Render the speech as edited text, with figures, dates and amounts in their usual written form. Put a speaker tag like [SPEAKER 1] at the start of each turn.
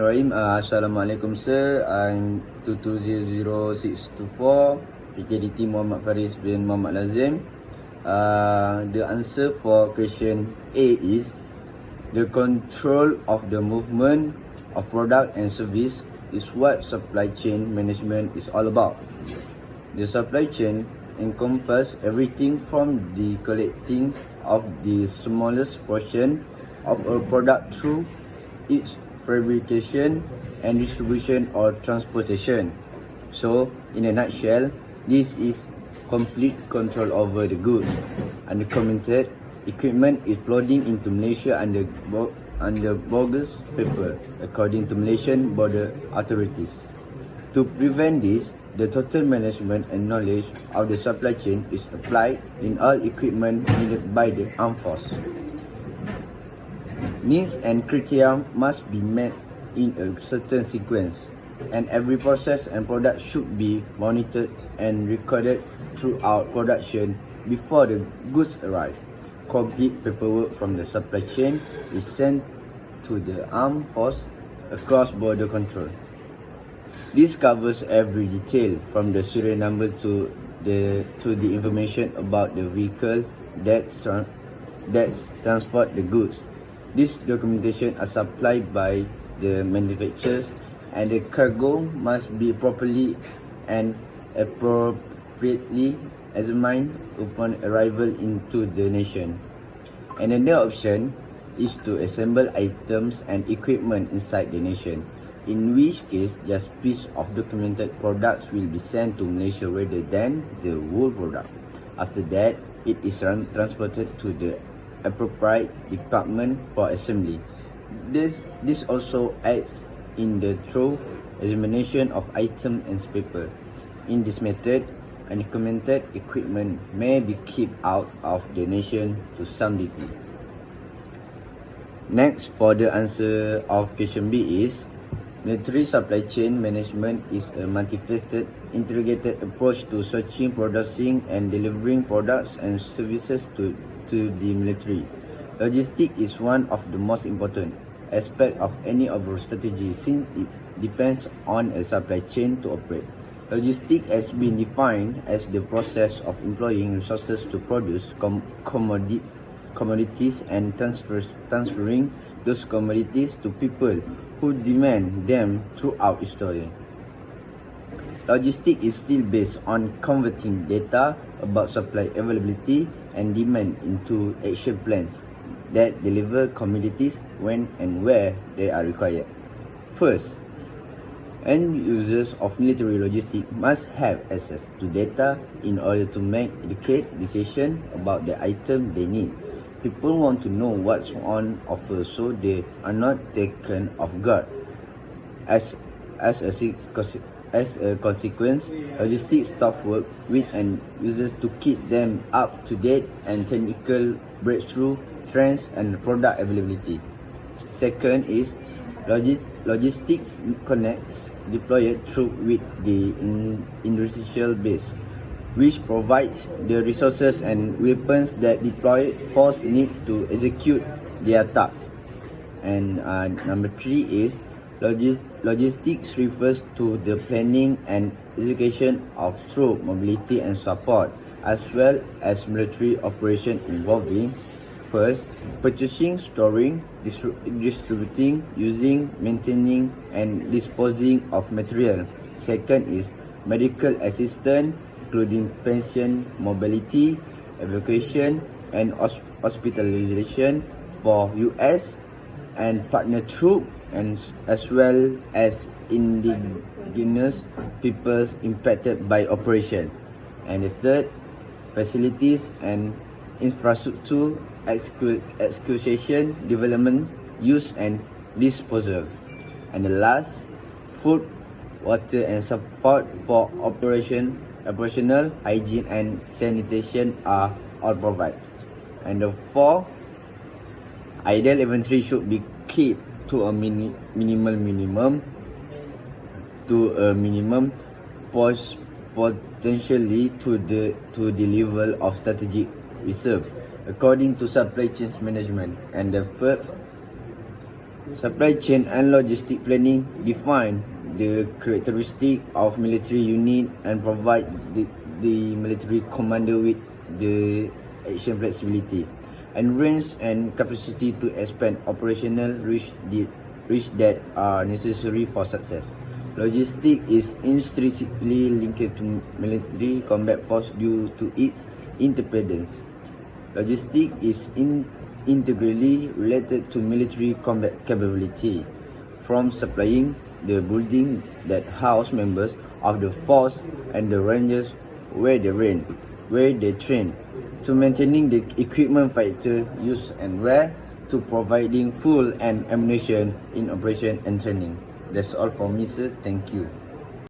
[SPEAKER 1] Assalamualaikum sir, I'm 2200624 PKDT Muhammad Faris bin Muhammad Lazim. The answer for question A is the control of the movement of product and service is what supply chain management is all about. The supply chain encompasses everything from the collecting of the smallest portion of a product through its fabrication and distribution or transportation. So, in a nutshell, this is complete control over the goods. Uncommented equipment is flooding into Malaysia under bogus paper, according to Malaysian border authorities. To prevent this, the total management and knowledge of the supply chain is applied in all equipment needed by the armed force. Needs and criteria must be met in a certain sequence, and every process and product should be monitored and recorded throughout production before the goods arrive. Complete paperwork from the supply chain is sent to the armed force across border control. This covers every detail from the serial number to the information about the vehicle that transport the goods. This documentation are supplied by the manufacturers, and the cargo must be properly and appropriately examined upon arrival into the nation. Another option is to assemble items and equipment inside the nation, in which case just piece of documented products will be sent to Malaysia rather than the whole product. After that, it is transported to the appropriate department for assembly. This also aids in the thorough examination of items and paper. In this method, undocumented equipment may be kept out of the nation to some degree. Next, for the answer of question B is military supply chain management is a multifaceted, integrated approach to sourcing, producing, and delivering products and services to the military. Logistics is one of the most important aspects of any overall strategy since it depends on a supply chain to operate. Logistics has been defined as the process of employing resources to produce commodities and transferring those commodities to people who demand them throughout history. Logistics is still based on converting data about supply availability and demand into action plans that deliver commodities when and where they are required. First, end users of military logistics must have access to data in order to make educated decisions about the item they need. People want to know what's on offer so they are not taken off guard. As a consequence, logistics staff work with end users to keep them up to date and technical breakthrough trends and product availability. Second is logistic connects deployed through with the industrial base, which provides the resources and weapons that deployed force needs to execute their tasks. And number 3 is logistics refers to the planning and execution of troop mobility and support, as well as military operation involving first, purchasing, storing, distributing, using, maintaining, and disposing of material. Second is medical assistance, including pension, mobility, evacuation, and hospitalization for US and partner troops, and as well as indigenous peoples impacted by operation. And the third, facilities and infrastructure excavation, development, use and disposal. And the last, food, water and support for operational hygiene and sanitation are all provided. And the four, idle inventory should be kept to a minimum potentially to the level of strategic reserve according to supply chain management. And the fifth, Supply chain and logistic planning define the characteristic of military unit and provide the military commander with the action flexibility and range and capacity to expand operational reach that are necessary for success. Logistics is intrinsically linked to military combat force due to its interdependence. Logistics is integrally related to military combat capability, from supplying the building that house members of the force and the rangers where they train, to maintaining the equipment fighter use and wear, to providing fuel and ammunition in operation and training. That's all for me, sir. Thank you.